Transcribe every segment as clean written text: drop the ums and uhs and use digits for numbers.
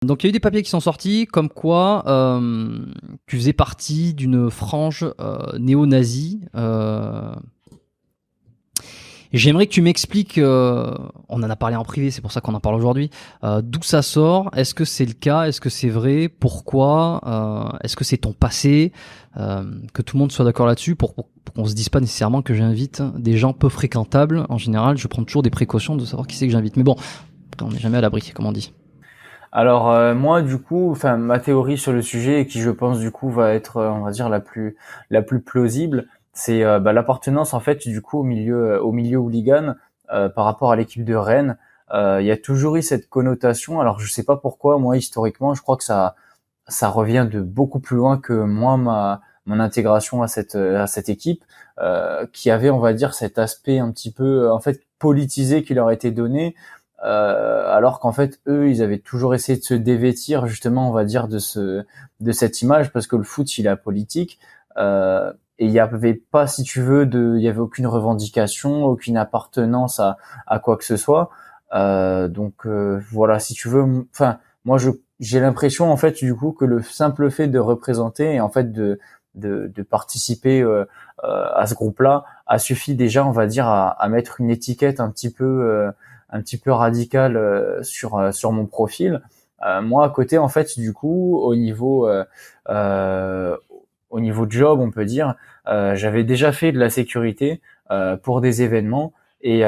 Donc il y a eu des papiers qui sont sortis comme quoi tu faisais partie d'une frange néo-nazie. Et j'aimerais que tu m'expliques, on en a parlé en privé, c'est pour ça qu'on en parle aujourd'hui, d'où ça sort, est-ce que c'est le cas, est-ce que c'est vrai, pourquoi, est-ce que c'est ton passé, que tout le monde soit d'accord là-dessus pour qu'on se dise pas nécessairement que j'invite des gens peu fréquentables. En général, je prends toujours des précautions de savoir qui c'est que j'invite. Mais bon, on n'est jamais à l'abri, comme on dit. Alors moi du coup, enfin ma théorie sur le sujet et qui je pense du coup va être on va dire la plus plausible, c'est l'appartenance en fait du coup au milieu hooligan par rapport à l'équipe de Rennes. Il y a toujours eu cette connotation. Alors je sais pas pourquoi moi historiquement, je crois que ça revient de beaucoup plus loin que moi mon intégration à cette équipe qui avait on va dire cet aspect un petit peu en fait politisé qui leur a été donné alors qu'en fait eux ils avaient toujours essayé de se dévêtir justement on va dire de cette image parce que le foot il est apolitique et il y avait pas si tu veux il y avait aucune revendication, aucune appartenance à quoi que ce soit donc voilà si tu veux enfin moi j'ai l'impression en fait du coup que le simple fait de représenter et en fait de participer à ce groupe-là a suffi déjà on va dire à mettre une étiquette un petit peu radicale sur mon profil. Moi à côté en fait du coup euh, au niveau job on peut dire j'avais déjà fait de la sécurité pour des événements et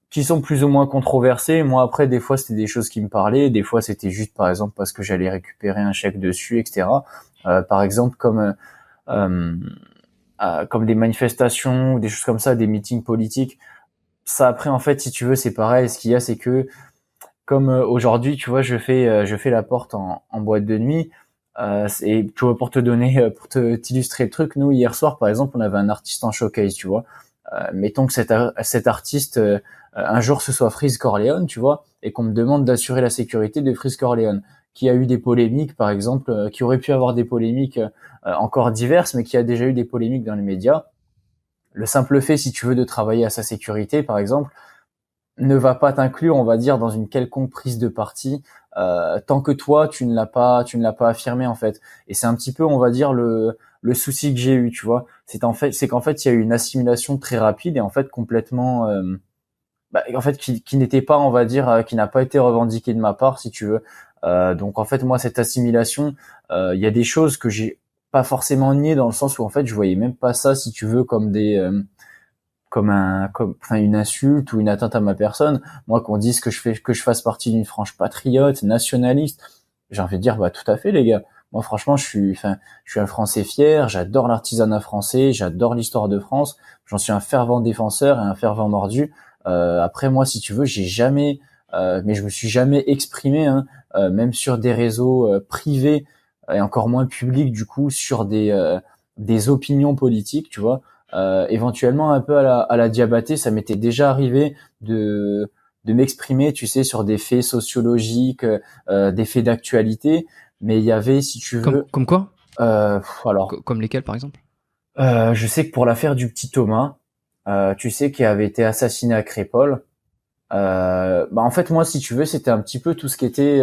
qui sont plus ou moins controversés. Moi après des fois c'était des choses qui me parlaient, des fois c'était juste par exemple parce que j'allais récupérer un chèque dessus, etc. Par exemple euh, comme des manifestations ou des choses comme ça, des meetings politiques. Ça après en fait si tu veux c'est pareil. Ce qu'il y a c'est que comme aujourd'hui tu vois je fais la porte en boîte de nuit. Et tu vois pour te donner t'illustrer le truc, nous hier soir par exemple on avait un artiste en showcase, tu vois. Mettons que cet artiste un jour ce soit Freeze Corleone, tu vois, et qu'on me demande d'assurer la sécurité de Freeze Corleone, qui a eu des polémiques par exemple, qui aurait pu avoir des polémiques encore diverses, mais qui a déjà eu des polémiques dans les médias. Le simple fait, si tu veux, de travailler à sa sécurité, par exemple, ne va pas t'inclure, on va dire, dans une quelconque prise de parti, tant que toi tu ne l'as pas affirmé en fait. Et c'est un petit peu, on va dire, le souci que j'ai eu, tu vois. C'est qu'en fait il y a eu une assimilation très rapide et en fait complètement, en fait qui n'était pas, on va dire, qui n'a pas été revendiquée de ma part, si tu veux. Donc en fait moi cette assimilation, il y a des choses que j'ai pas forcément niées dans le sens où en fait je voyais même pas ça, si tu veux, comme une insulte ou une atteinte à ma personne. Moi, qu'on dise que je fasse partie d'une frange patriote, nationaliste, j'ai envie de dire, bah, tout à fait, les gars. Moi, franchement, je suis un Français fier, j'adore l'artisanat français, j'adore l'histoire de France, j'en suis un fervent défenseur et un fervent mordu. Après, moi, si tu veux, mais je me suis jamais exprimé, hein, même sur des réseaux privés et encore moins publics, du coup, sur des opinions politiques, tu vois. Éventuellement un peu à la Diabaté, ça m'était déjà arrivé de m'exprimer, tu sais, sur des faits sociologiques, des faits d'actualité, mais il y avait, si tu veux, Comme quoi? alors, Comme lesquels, par exemple? je sais que pour l'affaire du petit Thomas, tu sais, qui avait été assassiné à Crépol, en fait, moi, si tu veux, c'était un petit peu tout ce qui était,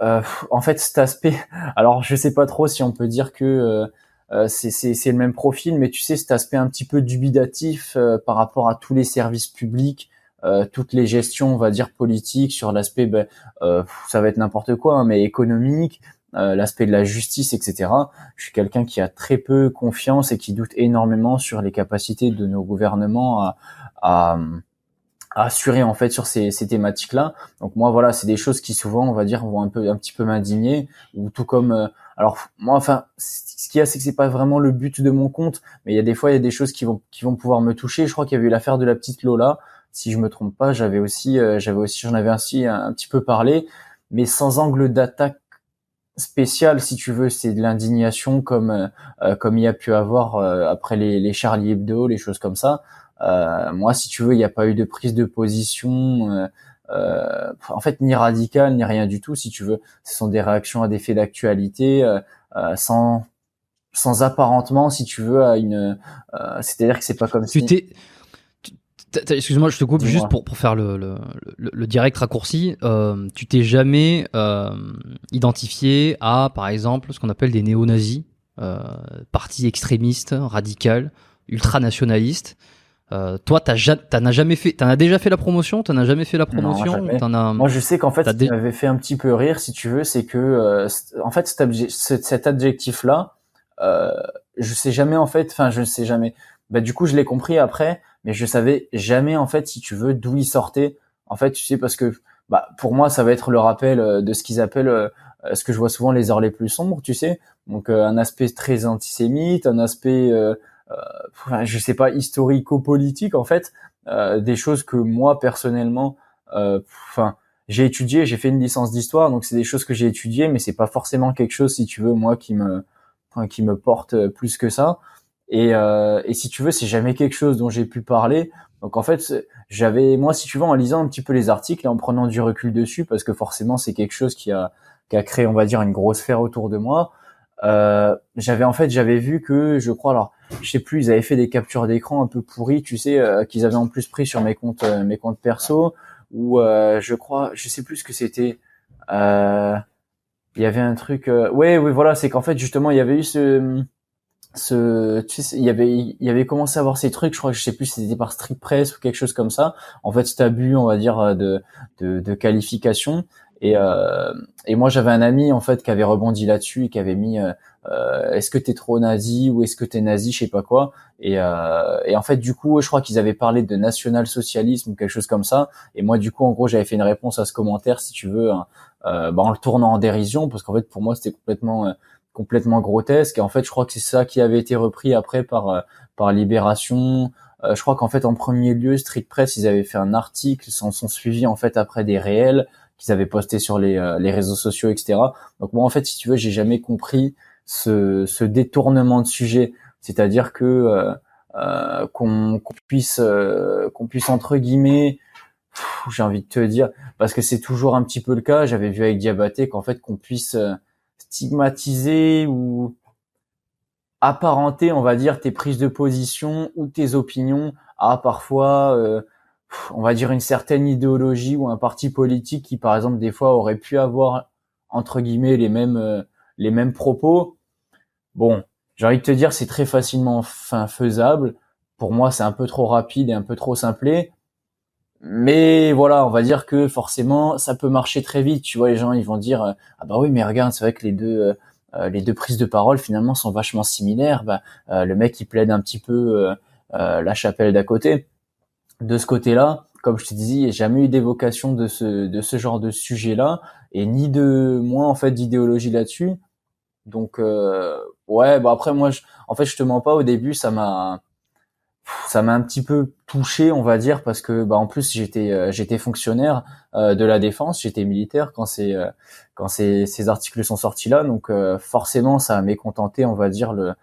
en fait, cet aspect. Alors, je sais pas trop si on peut dire que c'est le même profil, mais tu sais, cet aspect un petit peu dubitatif par rapport à tous les services publics, toutes les gestions, on va dire politiques, sur l'aspect, ça va être n'importe quoi, hein, mais économique, l'aspect de la justice, etc. Je suis quelqu'un qui a très peu confiance et qui doute énormément sur les capacités de nos gouvernements à assurer en fait sur ces thématiques-là. Donc moi voilà, c'est des choses qui souvent on va dire vont un petit peu m'indigner ou tout comme alors moi enfin ce qu'il y a c'est que c'est pas vraiment le but de mon compte, mais il y a des fois il y a des choses qui vont pouvoir me toucher. Je crois qu'il y avait eu l'affaire de la petite Lola, si je me trompe pas, j'en avais ainsi un petit peu parlé, mais sans angle d'attaque spécial si tu veux, c'est de l'indignation comme il y a pu avoir après les Charlie Hebdo, les choses comme ça. Moi, si tu veux, il n'y a pas eu de prise de position, en fait, ni radicale, ni rien du tout, si tu veux. Ce sont des réactions à des faits d'actualité, sans apparentement, si tu veux, c'est-à-dire que c'est pas comme Tu si. t'es Excuse-moi, je te coupe juste Dis-moi. pour faire le direct raccourci. Tu t'es jamais identifié à, par exemple, ce qu'on appelle des néo-nazis, parti extrémiste, radical, ultranationaliste. Toi, t'en as déjà fait la promotion, t'en as jamais fait la Non, promotion, ou jamais. Moi, je sais qu'en fait, t'as ce qui dé- m'avait fait un petit peu rire, si tu veux, c'est que, en fait, cet adjectif-là, euh, je sais jamais, en fait, enfin, je ne sais jamais. Bah, du coup, je l'ai compris après, mais je savais jamais, en fait, si tu veux, d'où il sortait. En fait, tu sais, parce que, bah, pour moi, ça va être le rappel de ce qu'ils appellent, ce que je vois souvent les heures les plus sombres, tu sais. Donc, un aspect très antisémite, un aspect, enfin, je sais pas, historico-politique, en fait, des choses que moi, personnellement, enfin, j'ai étudié, j'ai fait une licence d'histoire, donc c'est des choses que j'ai étudiées, mais c'est pas forcément quelque chose, si tu veux, moi, enfin, qui me porte plus que ça. Et si tu veux, c'est jamais quelque chose dont j'ai pu parler. Donc en fait, j'avais, moi, si tu veux, en lisant un petit peu les articles et en prenant du recul dessus, parce que forcément, c'est quelque chose qui a créé, on va dire, une grosse sphère autour de moi. J'avais vu que, je crois, alors, je sais plus, ils avaient fait des captures d'écran un peu pourries, tu sais, qu'ils avaient en plus pris sur mes comptes perso, ou je crois, je sais plus ce que c'était. Euh, il y avait un truc, ouais, oui, voilà, c'est qu'en fait justement, il y avait eu tu sais, il y avait commencé à avoir ces trucs, je crois que je sais plus si c'était par Street Press ou quelque chose comme ça. En fait, cet abus, on va dire, de qualification. Et, euh, et moi, j'avais un ami en fait qui avait rebondi là-dessus et qui avait mis est-ce que t'es trop nazi ou est-ce que t'es nazi, je sais pas quoi. Et en fait, du coup, je crois qu'ils avaient parlé de national-socialisme ou quelque chose comme ça. Et moi, du coup, en gros, j'avais fait une réponse à ce commentaire, si tu veux, hein, bah, en le tournant en dérision, parce qu'en fait, pour moi, c'était complètement grotesque. Et en fait, je crois que c'est ça qui avait été repris après par Libération. Je crois qu'en fait, en premier lieu, Street Press, ils avaient fait un article, s'en sont suivis en fait après des réels qu'ils avaient postés sur les réseaux sociaux, etc. Donc moi, en fait, si tu veux, j'ai jamais compris ce détournement de sujet, c'est-à-dire que qu'on puisse entre guillemets, j'ai envie de te dire, parce que c'est toujours un petit peu le cas. J'avais vu avec Diabaté qu'en fait qu'on puisse stigmatiser ou apparenter, on va dire, tes prises de position ou tes opinions à parfois, on va dire, une certaine idéologie ou un parti politique qui, par exemple, des fois aurait pu avoir, entre guillemets, les mêmes propos. Bon, j'ai envie de te dire, c'est très facilement faisable. Pour moi, c'est un peu trop rapide et un peu trop simplé. Mais voilà, on va dire que forcément, ça peut marcher très vite. Tu vois, les gens, ils vont dire, ah bah oui, mais regarde, c'est vrai que les deux prises de parole finalement sont vachement similaires. Bah, le mec, il plaide un petit peu la chapelle d'à côté. De ce côté-là, comme je te disais, il n'y a jamais eu d'évocation de ce genre de sujet-là, et ni de moi en fait d'idéologie là-dessus. Donc ouais, bah après moi, en fait, je te mens pas. Au début, ça m'a un petit peu touché, on va dire, parce que bah en plus j'étais fonctionnaire de la défense, j'étais militaire quand ces articles sont sortis là, donc forcément ça a mécontenté, on va dire le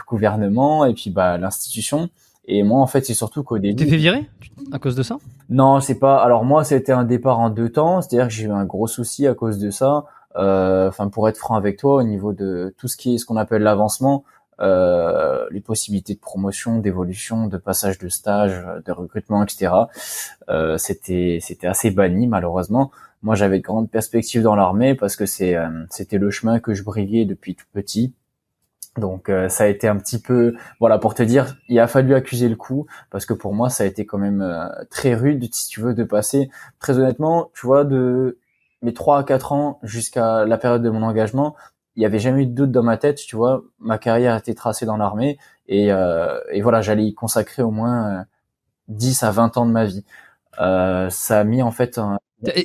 gouvernement et puis bah l'institution. Et moi en fait c'est surtout qu'au Tu t'es début, fait virer à cause de ça? non, c'est pas. Alors moi, c'était un départ en deux temps, c'est-à-dire que j'ai eu un gros souci à cause de ça. Enfin, pour être franc avec toi, au niveau de tout ce qui est ce qu'on appelle l'avancement, les possibilités de promotion, d'évolution, de passage de stage, de recrutement, etc. C'était assez banni malheureusement. Moi, j'avais de grandes perspectives dans l'armée parce que c'était le chemin que je briguais depuis tout petit. Donc ça a été un petit peu, voilà, pour te dire, il a fallu accuser le coup parce que pour moi ça a été quand même très rude, si tu veux, de passer. Très honnêtement, tu vois, de mes 3 à 4 ans jusqu'à la période de mon engagement, il y avait jamais eu de doute dans ma tête, tu vois. Ma carrière était tracée dans l'armée et voilà, j'allais y consacrer au moins 10 à 20 ans de ma vie. Ça a mis en fait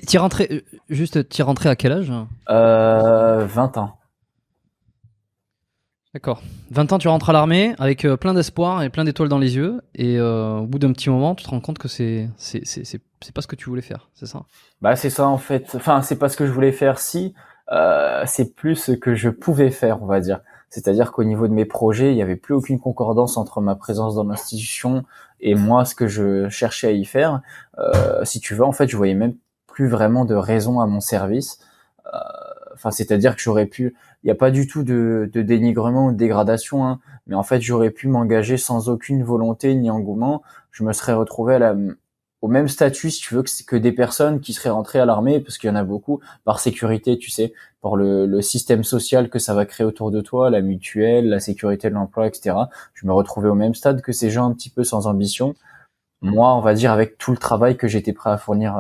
T'y rentré, juste, t'y rentré à quel âge? 20 ans. D'accord. 20 ans, tu rentres à l'armée avec plein d'espoir et plein d'étoiles dans les yeux, et au bout d'un petit moment, tu te rends compte que c'est pas ce que tu voulais faire, c'est ça? Bah c'est ça en fait. Enfin, c'est pas ce que je voulais faire si. C'est plus ce que je pouvais faire, on va dire. C'est-à-dire qu'au niveau de mes projets, il n'y avait plus aucune concordance entre ma présence dans l'institution et moi, ce que je cherchais à y faire. Si tu veux, en fait, je voyais même plus vraiment de raison à mon service. Enfin, c'est-à-dire que j'aurais pu. Il n'y a pas du tout de dénigrement ou de dégradation, hein, mais en fait j'aurais pu m'engager sans aucune volonté ni engouement. Je me serais retrouvé au même statut, si tu veux, que des personnes qui seraient rentrées à l'armée, parce qu'il y en a beaucoup, par sécurité, tu sais, pour le système social que ça va créer autour de toi, la mutuelle, la sécurité de l'emploi, etc. Je me retrouvais au même stade que ces gens un petit peu sans ambition. Moi, on va dire avec tout le travail que j'étais prêt à fournir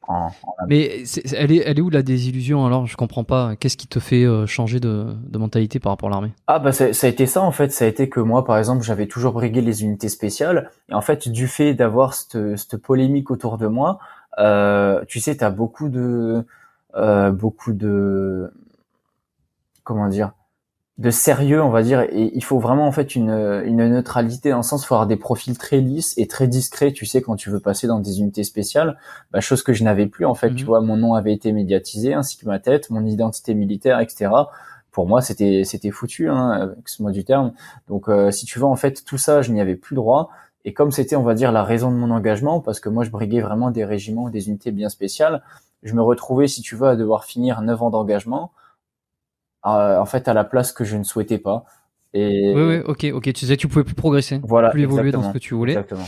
en amont. Mais elle est où la désillusion alors? Je comprends pas. Qu'est-ce qui te fait changer de mentalité par rapport à l'armée? Ah bah ça a été ça en fait, ça a été que moi par exemple j'avais toujours brigué les unités spéciales et en fait du fait d'avoir cette polémique autour de moi, tu sais t'as beaucoup de comment dire de sérieux on va dire et il faut vraiment en fait une neutralité dans le sens il faut avoir des profils très lisses et très discrets tu sais quand tu veux passer dans des unités spéciales, bah, chose que je n'avais plus en fait tu Mhm. vois mon nom avait été médiatisé ainsi que ma tête, mon identité militaire etc. Pour moi c'était foutu hein, excuse-moi du terme donc si tu veux en fait tout ça je n'y avais plus droit et comme c'était on va dire la raison de mon engagement parce que moi je briguais vraiment des régiments des unités bien spéciales, je me retrouvais si tu veux à devoir finir 9 ans d'engagement en fait à la place que je ne souhaitais pas. Oui, oui, Et ok. Tu disais que tu pouvais plus progresser, voilà, plus évoluer dans ce exactement, que tu voulais. exactement.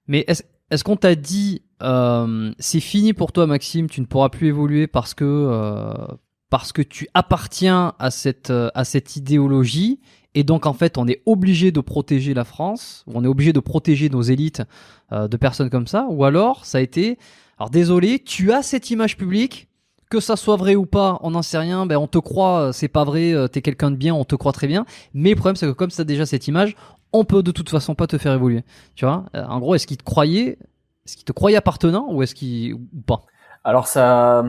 Mais est-ce qu'on t'a dit c'est fini pour toi, Maxime, tu ne pourras plus évoluer parce que tu appartiens à cette idéologie et donc en fait on est obligé de protéger la France, ou on est obligé de protéger nos élites de personnes comme ça, ou alors ça a été alors désolé, tu as cette image publique. Que ça soit vrai ou pas, on n'en sait rien. Ben on te croit, c'est pas vrai. T'es quelqu'un de bien, on te croit très bien. Mais le problème, c'est que comme ça déjà cette image, on peut de toute façon pas te faire évoluer. Tu vois, en gros, est-ce qu'il te croyait appartenant ou ou pas? Alors ça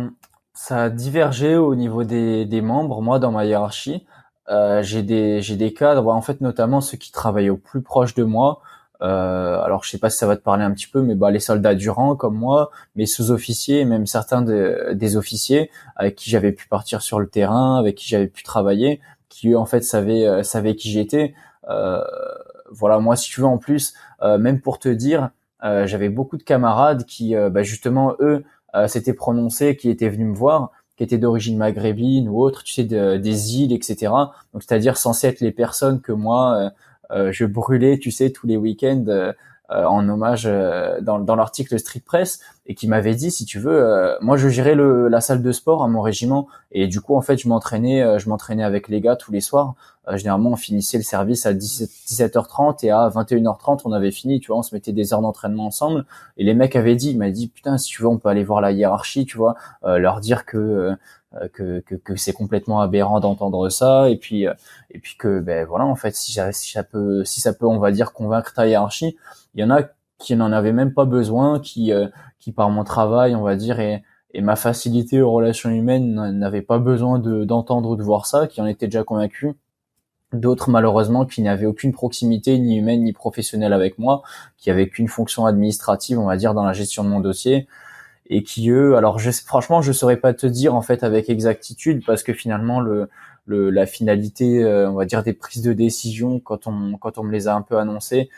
a divergé au niveau des membres. Moi, dans ma hiérarchie, j'ai des cadres, en fait, notamment ceux qui travaillent au plus proche de moi. Alors, je sais pas si ça va te parler un petit peu, mais bah les soldats du rang comme moi, mes sous-officiers, et même certains des officiers avec qui j'avais pu partir sur le terrain, avec qui j'avais pu travailler, qui eux en fait savaient qui j'étais. Euh, voilà, moi, si tu veux, en plus, même pour te dire, j'avais beaucoup de camarades qui, bah, justement, eux s'étaient prononcés, qui étaient venus me voir, qui étaient d'origine maghrébine ou autre, tu sais, des îles, etc. Donc, c'est-à-dire censés être les personnes que moi, je brûlais, tu sais, tous les week-ends en hommage dans l'article Street Press et qui m'avait dit, si tu veux, moi je gérais la salle de sport à mon régiment et du coup en fait je m'entraînais avec les gars tous les soirs. Généralement on finissait le service à 17h30 et à 21h30 on avait fini, tu vois, on se mettait des heures d'entraînement ensemble et les mecs avaient dit, il m'a dit putain si tu veux on peut aller voir la hiérarchie, tu vois, leur dire que c'est complètement aberrant d'entendre ça et puis que ben voilà en fait si ça peut on va dire convaincre ta hiérarchie, il y en a qui n'en avaient même pas besoin, qui par mon travail on va dire et ma facilité aux relations humaines n'avaient pas besoin d'entendre ou de voir ça, qui en étaient déjà convaincus. D'autres malheureusement qui n'avaient aucune proximité ni humaine ni professionnelle avec moi, qui avaient qu'une fonction administrative on va dire dans la gestion de mon dossier et qui eux, alors franchement je saurais pas te dire en fait avec exactitude parce que finalement la finalité on va dire des prises de décision quand on me les a un peu annoncées,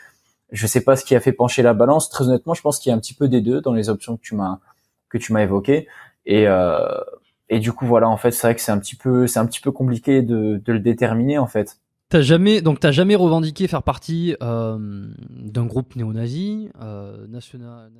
je sais pas ce qui a fait pencher la balance. Très honnêtement, je pense qu'il y a un petit peu des deux dans les options que tu m'as évoquées et du coup voilà en fait c'est vrai que c'est un petit peu compliqué de le déterminer en fait. T'as jamais revendiqué faire partie d'un groupe néo-nazi, national.